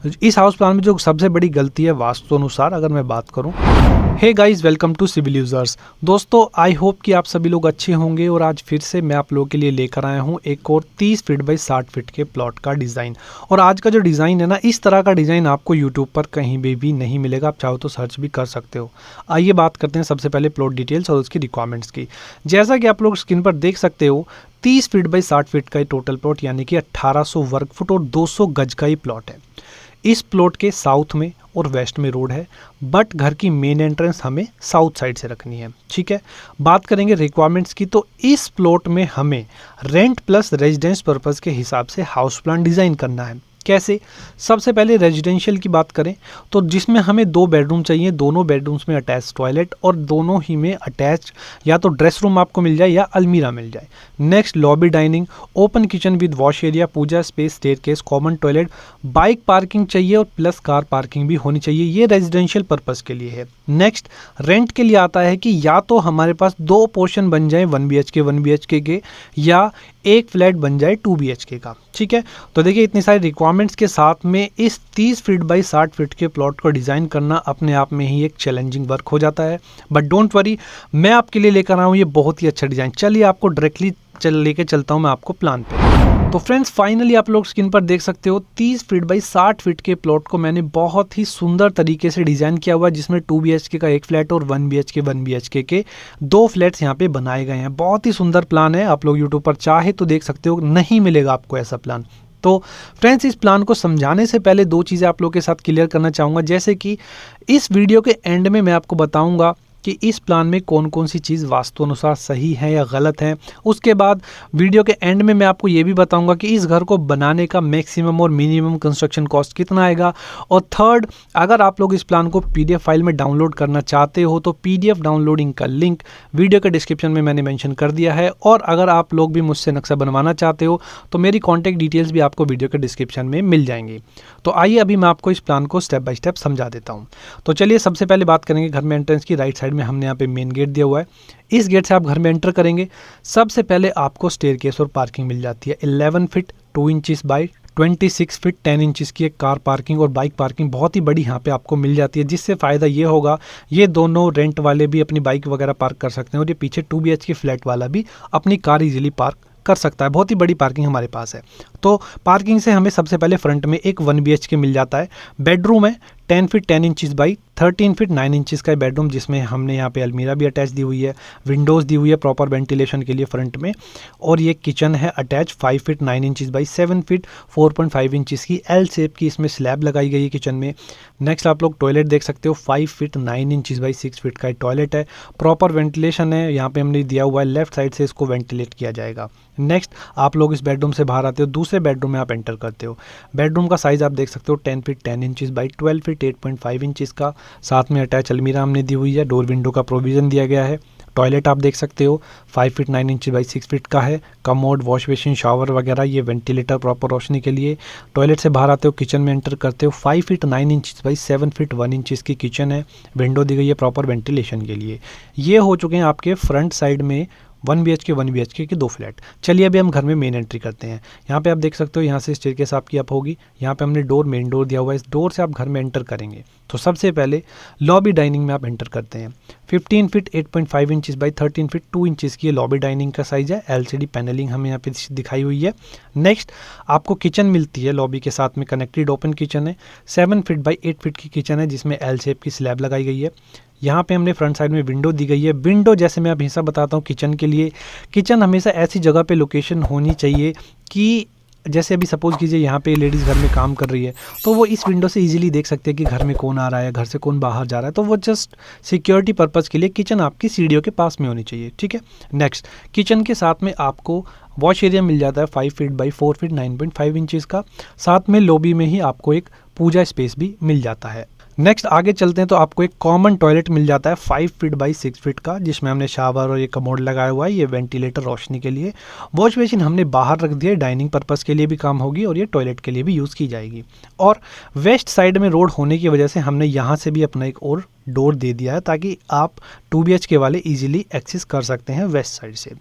इस house plan में जो सबसे बड़ी गलती है वास्तु अनुसार अगर मैं बात करूं। Hey guys, welcome to Civil Users. दोस्तों, आई होप कि आप सभी लोग अच्छे होंगे और आज फिर से मैं आप लोगों के लिए लेकर आया हूं एक और 30 फीट बाई 60 फीट के प्लॉट का डिज़ाइन। और आज का जो डिज़ाइन है ना, इस तरह का डिज़ाइन आपको यूट्यूब पर कहीं भी नहीं मिलेगा। आप चाहो तो सर्च भी कर सकते हो। आइए बात करते हैं सबसे पहले प्लॉट डिटेल्स और उसकी रिक्वायरमेंट्स की। जैसा कि आप लोग स्क्रीन पर देख सकते हो, 30 फीट बाई 60 फीट का टोटल प्लॉट यानी कि 1800 वर्ग फुट और 200 गज का ही प्लॉट है। इस प्लॉट के साउथ में और वेस्ट में रोड है, बट घर की मेन एंट्रेंस हमें साउथ साइड से रखनी है। ठीक है, बात करेंगे रिक्वायरमेंट्स की, तो इस प्लॉट में हमें रेंट प्लस रेजिडेंस पर्पस के हिसाब से हाउस प्लान डिज़ाइन करना है। कैसे? सबसे पहले रेजिडेंशियल की बात करें तो जिसमें हमें 2 बेडरूम चाहिए, दोनों बेडरूम्स में अटैच टॉयलेट और दोनों ही में अटैच या तो ड्रेस रूम आपको मिल जाए या अलमीरा मिल जाए। Next, lobby dining, open kitchen with wash area, puja space, staircase, common toilet, bike parking चाहिए और प्लस कार पार्किंग भी होनी चाहिए। ये रेजिडेंशियल पर्पस के लिए है। नेक्स्ट, रेंट के लिए आता है कि या तो हमारे पास 2 पोर्शन बन जाए 1 BHK 1 BHK के, या एक फ्लैट बन जाए 2 BHK का। ठीक है, तो देखिए इतनी सारी रिक्वायरमेंट्स के साथ में इस 30 फीट बाई 60 फीट के प्लॉट को डिज़ाइन करना अपने आप में ही एक चैलेंजिंग वर्क हो जाता है। बट डोंट वरी, मैं आपके लिए लेकर आया हूँ ये बहुत ही अच्छा डिज़ाइन। चलिए आपको डायरेक्टली लेके चलता हूँ मैं आपको प्लान पे। तो फ्रेंड्स, फाइनली आप लोग स्क्रीन पर देख सकते हो 30 फीट बाई 60 फीट के प्लॉट को मैंने बहुत ही सुंदर तरीके से डिज़ाइन किया हुआ है, जिसमें 2 BHK का एक फ्लैट और 1 BHK 1 BHK के 2 फ्लैट्स यहाँ पे बनाए गए हैं। बहुत ही सुंदर प्लान है। आप लोग यूट्यूब पर चाहे तो देख सकते हो, नहीं मिलेगा आपको ऐसा प्लान। तो फ्रेंड्स, इस प्लान को समझाने से पहले 2 चीज़ें आप लोग के साथ क्लियर करना चाहूँगा। जैसे कि इस वीडियो के एंड में मैं आपको बताऊँगा कि इस प्लान में कौन कौन सी चीज़ वास्तु अनुसार सही है या गलत है। उसके बाद वीडियो के एंड में मैं आपको ये भी बताऊंगा कि इस घर को बनाने का मैक्सिमम और मिनिमम कंस्ट्रक्शन कॉस्ट कितना आएगा। और थर्ड, अगर आप लोग इस प्लान को PDF फाइल में डाउनलोड करना चाहते हो तो PDF डाउनलोडिंग का लिंक वीडियो के डिस्क्रिप्शन में मैंने मेंशन कर दिया है। और अगर आप लोग भी मुझसे नक्शा बनवाना चाहते हो तो मेरी कॉन्टैक्ट डिटेल्स भी आपको वीडियो के डिस्क्रिप्शन में मिल जाएंगी। तो आइए अभी मैं आपको इस प्लान को स्टेप बाय स्टेप समझा देता हूँ। तो चलिए सबसे पहले बात करेंगे घर में एंट्रेंस की। राइट साइड में हमने यहाँ पे मेन गेट दिया हुआ है। इस गेट से आप घर में एंटर करेंगे। सबसे पहले आपको स्टेयरकेस और पार्किंग मिल जाती है। 11 feet 2 inches by 26 feet 10 inches की एक कार पार्किंग और बाइक पार्किंग बहुत ही बड़ी यहाँ पे आपको मिल जाती है, जिससे फ़ायदा ये होगा, ये दोनों रेंट वाले भी अपनी बाइक वगैरह पार्क कर सकते हैं और ये पीछे 2 BHK फ्लैट वाला भी अपनी कार इजीली पार्क कर सकता है। बहुत ही बड़ी पार्किंग हमारे पास है। तो पार्किंग से हमें सबसे पहले फ्रंट में एक 1 BHK मिल जाता है। बेडरूम है 10 feet 10 inches by 13 feet 9 inches का बेडरूम, जिसमें हमने यहाँ पे अलमीरा भी अटैच दी हुई है, विंडोज़ दी हुई है प्रॉपर वेंटिलेशन के लिए फ्रंट में। और ये किचन है attach 5 feet 9 inches by 7 feet 4.5 inches की L शेप की इसमें स्लैब लगाई गई है किचन में। नेक्स्ट आप लोग टॉयलेट देख सकते हो, 5 फीट 9 इंचेस बाई 6 फीट का टॉयलेट है। प्रॉपर वेंटिलेशन है, यहाँ पे हमने दिया हुआ है लेफ्ट साइड से इसको वेंटिलेट किया जाएगा। नेक्स्ट आप लोग इस बेडरूम से बाहर आते हो, दूसरे बेडरूम में आप एंटर करते हो। बेडरूम का साइज़ आप देख सकते हो 10 feet 10 inches by 12 feet 8.5 inches का। साथ में अटैच अलमीरा हमने दी हुई है, डोर विंडो का प्रोविज़न दिया गया है। टॉयलेट आप देख सकते हो 5 फीट 9 इंच बाई 6 फीट का है। कमोड, वॉश बेसिन, शावर वगैरह, ये वेंटिलेटर प्रॉपर रोशनी के लिए। टॉयलेट से बाहर आते हो, किचन में एंटर करते हो, 5 feet 9 inch by 7 feet 1 inches की किचन है। विंडो दी गई है प्रॉपर वेंटिलेशन के लिए। ये हो चुके हैं आपके फ्रंट साइड में 1 BHK 1 BHK के 2 फ्लैट। चलिए अभी हम घर में मेन एंट्री करते हैं। यहाँ पे आप देख सकते हो, यहाँ से स्टेयरकेस आपकी अप होगी। यहाँ पे हमने डोर, मेन डोर दिया हुआ है। इस डोर से आप घर में एंटर करेंगे तो सबसे पहले लॉबी डाइनिंग में आप एंटर करते हैं। 15 feet 8.5 inches by 13 feet 2 inches की ये लॉबी डाइनिंग का साइज़ है। LCD पैनलिंग हमें यहाँ पे दिखाई हुई है। नेक्स्ट आपको किचन मिलती है, लॉबी के साथ में कनेक्टेड ओपन किचन है। 7 फीट बाई 8 फीट की किचन है, जिसमें L शेप की स्लैब लगाई गई है। यहाँ पे हमने फ्रंट साइड में विंडो दी गई है। विंडो जैसे मैं हमेशा बताता हूँ किचन के लिए, किचन हमेशा ऐसी जगह पे लोकेशन होनी चाहिए कि जैसे अभी सपोज कीजिए यहाँ पे लेडीज़ घर में काम कर रही है तो वो इस विंडो से इजीली देख सकते हैं कि घर में कौन आ रहा है, घर से कौन बाहर जा रहा है। तो वो जस्ट सिक्योरिटी पर्पज़ के लिए किचन आपकी सीढ़ियों के पास में होनी चाहिए। ठीक है, नेक्स्ट किचन के साथ में आपको वॉश एरिया मिल जाता है 5 फीट बाई 4 फीट 9.5 इंचेस का। साथ में लॉबी में ही आपको एक पूजा स्पेस भी मिल जाता है। नेक्स्ट आगे चलते हैं तो आपको एक कॉमन टॉयलेट मिल जाता है 5 फीट बाई 6 फीट का, जिसमें हमने शावर और ये कमोड लगाया हुआ है, ये वेंटिलेटर रोशनी के लिए। वॉश बेसिन हमने बाहर रख दिया, डाइनिंग पर्पस के लिए भी काम होगी और ये टॉयलेट के लिए भी यूज़ की जाएगी। और वेस्ट साइड में रोड होने की वजह से हमने यहाँ से भी अपना एक और डोर दे दिया है ताकि आप 2 BHK वाले इजीली एक्सेस कर सकते हैं वेस्ट साइड से।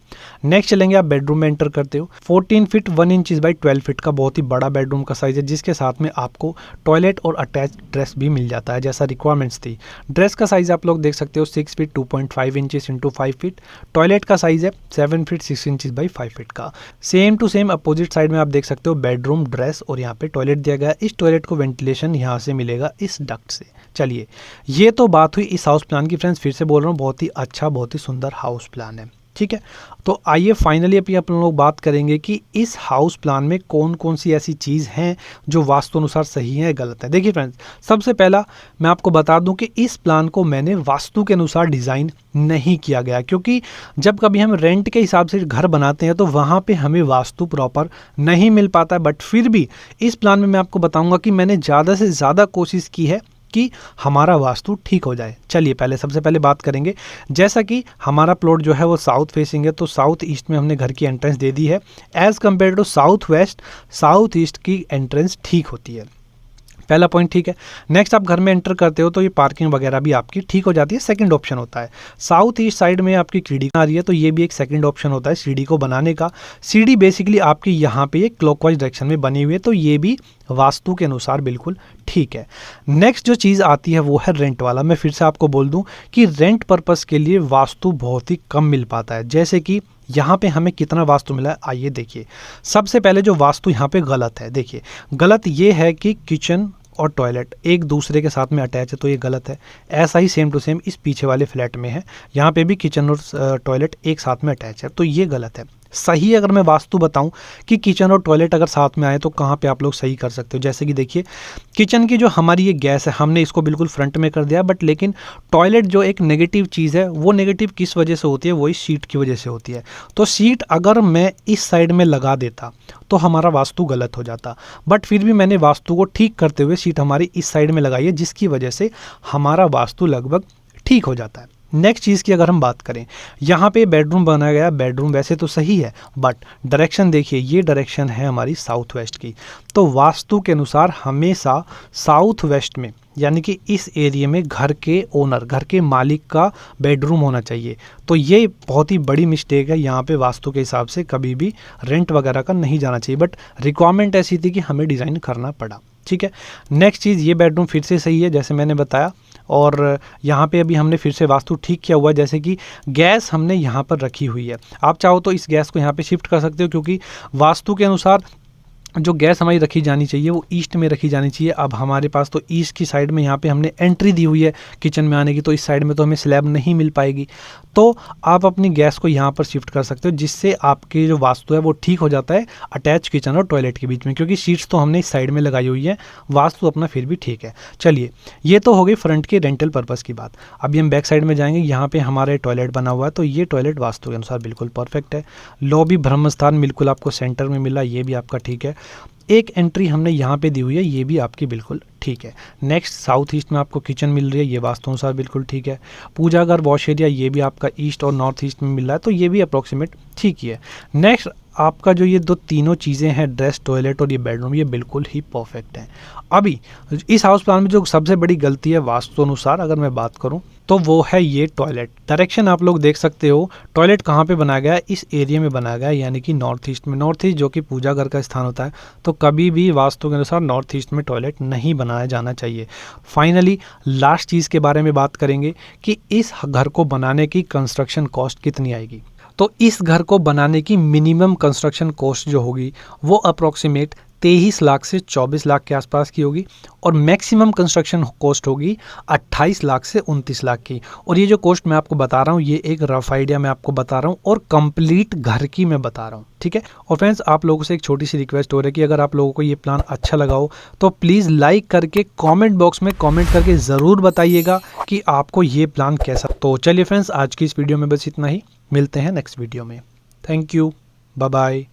नेक्स्ट चलेंगे, आप बेडरूम में एंटर करते हो। 14 फीट 1 इंच बाई 12 फीट का बहुत ही बड़ा बेडरूम का साइज है, जिसके साथ में आपको टॉयलेट और अटैच ड्रेस भी मिल जाता है जैसा रिक्वायरमेंट्स थी। ड्रेस का साइज आप लोग देख सकते हो 6 feet 2.5 inches into 5 feet. Toilet का साइज है 7 फीट 6 इंचेस बाई 5 फीट का। Same to same opposite side में आप देख सकते हो बेडरूम, ड्रेस और यहाँ पे टॉयलेट दिया गया है। इस टॉयलेट को वेंटिलेशन यहाँ से मिलेगा इस डक्ट से। चलिए, ये तो बात हुई इस हाउस प्लान की। फ्रेंड्स फिर से बोल रहा हूँ, बहुत ही अच्छा, बहुत ही सुंदर हाउस प्लान है, ठीक है। तो आइए फाइनली अभी अपन लोग बात करेंगे कि इस हाउस प्लान में कौन कौन सी ऐसी चीज़ हैं जो वास्तु अनुसार सही है, गलत है। देखिए फ्रेंड्स, सबसे पहला मैं आपको बता दूं कि इस प्लान को मैंने वास्तु के अनुसार डिज़ाइन नहीं किया गया, क्योंकि जब कभी हम रेंट के हिसाब से घर बनाते हैं तो वहाँ पे हमें वास्तु प्रॉपर नहीं मिल पाता है। बट फिर भी इस प्लान में मैं आपको बताऊँगा कि मैंने ज़्यादा से ज़्यादा कोशिश की है कि हमारा वास्तु ठीक हो जाए। चलिए पहले सबसे पहले बात करेंगे, जैसा कि हमारा प्लॉट जो है वो साउथ फेसिंग है, तो साउथ ईस्ट में हमने घर की एंट्रेंस दे दी है। As compare to south west, south east की एंट्रेंस ठीक होती है, पहला पॉइंट, ठीक है। नेक्स्ट, आप घर में एंटर करते हो तो ये पार्किंग वगैरह भी आपकी ठीक हो जाती है, सेकंड ऑप्शन होता है। साउथ ईस्ट साइड में आपकी सीढ़ी आ रही है तो ये भी एक सेकंड ऑप्शन होता है सीढ़ी को बनाने का। सीढ़ी बेसिकली आपकी यहाँ पे एक क्लॉकवाइज डायरेक्शन में बनी हुई है, तो ये भी वास्तु के अनुसार बिल्कुल ठीक है। नेक्स्ट जो चीज़ आती है वो है रेंट वाला। मैं फिर से आपको बोल दूं कि रेंट पर्पस के लिए वास्तु बहुत ही कम मिल पाता है। जैसे कि यहाँ पे हमें कितना वास्तु मिला है, आइए देखिए। सबसे पहले जो वास्तु यहाँ पे गलत है, देखिए गलत ये है कि किचन और टॉयलेट एक दूसरे के साथ में अटैच है, तो ये गलत है। ऐसा ही सेम टू सेम इस पीछे वाले फ्लैट में है, यहाँ पे भी किचन और टॉयलेट एक साथ में अटैच है, तो ये गलत है। सही अगर मैं वास्तु बताऊं कि किचन और टॉयलेट अगर साथ में आए तो कहाँ पे आप लोग सही कर सकते हो, जैसे कि देखिए किचन की जो हमारी ये गैस है हमने इसको बिल्कुल फ्रंट में कर दिया, बट लेकिन टॉयलेट जो एक नेगेटिव चीज़ है वो नेगेटिव किस वजह से होती है, वही सीट की वजह से होती है। तो सीट अगर मैं इस साइड में लगा देता तो हमारा वास्तु गलत हो जाता, बट फिर भी मैंने वास्तु को ठीक करते हुए सीट हमारी इस साइड में लगाई है, जिसकी वजह से हमारा वास्तु लगभग ठीक हो जाता है। नेक्स्ट चीज़ की अगर हम बात करें, यहाँ पे बेडरूम बनाया गया, बेडरूम वैसे तो सही है बट डायरेक्शन देखिए, ये डायरेक्शन है हमारी साउथ वेस्ट की। तो वास्तु के अनुसार हमेशा साउथ वेस्ट में, यानी कि इस एरिया में घर के ओनर, घर के मालिक का बेडरूम होना चाहिए। तो ये बहुत ही बड़ी मिस्टेक है, यहाँ पे वास्तु के हिसाब से कभी भी रेंट वगैरह का नहीं जाना चाहिए, बट रिक्वायरमेंट ऐसी थी कि हमें डिज़ाइन करना पड़ा, ठीक है। नेक्स्ट चीज़, ये बेडरूम फिर से सही है जैसे मैंने बताया, और यहाँ पे अभी हमने फिर से वास्तु ठीक किया हुआ है, जैसे कि गैस हमने यहाँ पर रखी हुई है। आप चाहो तो इस गैस को यहाँ पे शिफ्ट कर सकते हो, क्योंकि वास्तु के अनुसार जो गैस हमारी रखी जानी चाहिए वो ईस्ट में रखी जानी चाहिए। अब हमारे पास तो ईस्ट की साइड में यहाँ पे हमने एंट्री दी हुई है किचन में आने की, तो इस साइड में तो हमें स्लैब नहीं मिल पाएगी, तो आप अपनी गैस को यहाँ पर शिफ्ट कर सकते हो, जिससे आपकी जो वास्तु है वो ठीक हो जाता है अटैच किचन और टॉयलेट के बीच में, क्योंकि शीट्स तो हमने इस साइड में लगाई हुई है, वास्तु अपना फिर भी ठीक है। चलिए, ये तो हो गई फ्रंट के रेंटल पर्पज़ की बात। अभी हम बैक साइड में जाएंगे, यहाँ पे हमारे टॉयलेट बना हुआ है, तो ये टॉयलेट वास्तु के अनुसार बिल्कुल परफेक्ट है। लॉबी ब्रह्मस्थान बिल्कुल आपको सेंटर में मिला, ये भी आपका ठीक है। एक एंट्री हमने यहाँ पे दी हुई है, ये भी आपकी बिल्कुल ठीक है। नेक्स्ट, साउथ ईस्ट में आपको किचन मिल रही है, ये वास्तु अनुसार बिल्कुल ठीक है। पूजा घर, वॉश एरिया, ये भी आपका ईस्ट और नॉर्थ ईस्ट में मिल रहा है, तो ये भी अप्रोक्सीमेट ठीक ही है। नेक्स्ट, आपका जो ये दो तीनों चीज़ें हैं, ड्रेस, टॉयलेट और ये बेडरूम, ये बिल्कुल ही परफेक्ट है। अभी इस हाउस प्लान में जो सबसे बड़ी गलती है वास्तु अनुसार अगर मैं बात करूं तो वो है ये टॉयलेट। डायरेक्शन आप लोग देख सकते हो, टॉयलेट कहाँ पे बनाया गया है, इस एरिया में बनाया गया है, यानी कि नॉर्थ ईस्ट में। नॉर्थ ईस्ट जो कि पूजा घर का स्थान होता है, तो कभी भी वास्तु के अनुसार नॉर्थ ईस्ट में टॉयलेट नहीं बनाया जाना चाहिए। फाइनली लास्ट चीज़ के बारे में बात करेंगे कि इस घर को बनाने की कंस्ट्रक्शन कॉस्ट कितनी आएगी। तो इस घर को बनाने की मिनिमम कंस्ट्रक्शन कॉस्ट जो होगी वो अप्रोक्सीमेट 23 लाख से 24 लाख के आसपास की होगी, और मैक्सिमम कंस्ट्रक्शन कॉस्ट होगी 28 लाख से 29 लाख की। और ये जो कॉस्ट मैं आपको बता रहा हूँ ये एक रफ आइडिया मैं आपको बता रहा हूँ, और कंप्लीट घर की मैं बता रहा हूँ, ठीक है। और फ्रेंड्स, आप लोगों से एक छोटी सी रिक्वेस्ट हो रही है कि अगर आप लोगों को ये प्लान अच्छा लगा हो तो प्लीज़ लाइक करके कॉमेंट बॉक्स में कॉमेंट करके ज़रूर बताइएगा कि आपको ये प्लान कैसा। तो चलिए फ्रेंड्स, आज की इस वीडियो में बस इतना ही, मिलते हैं नेक्स्ट वीडियो में। Thank you, bye bye.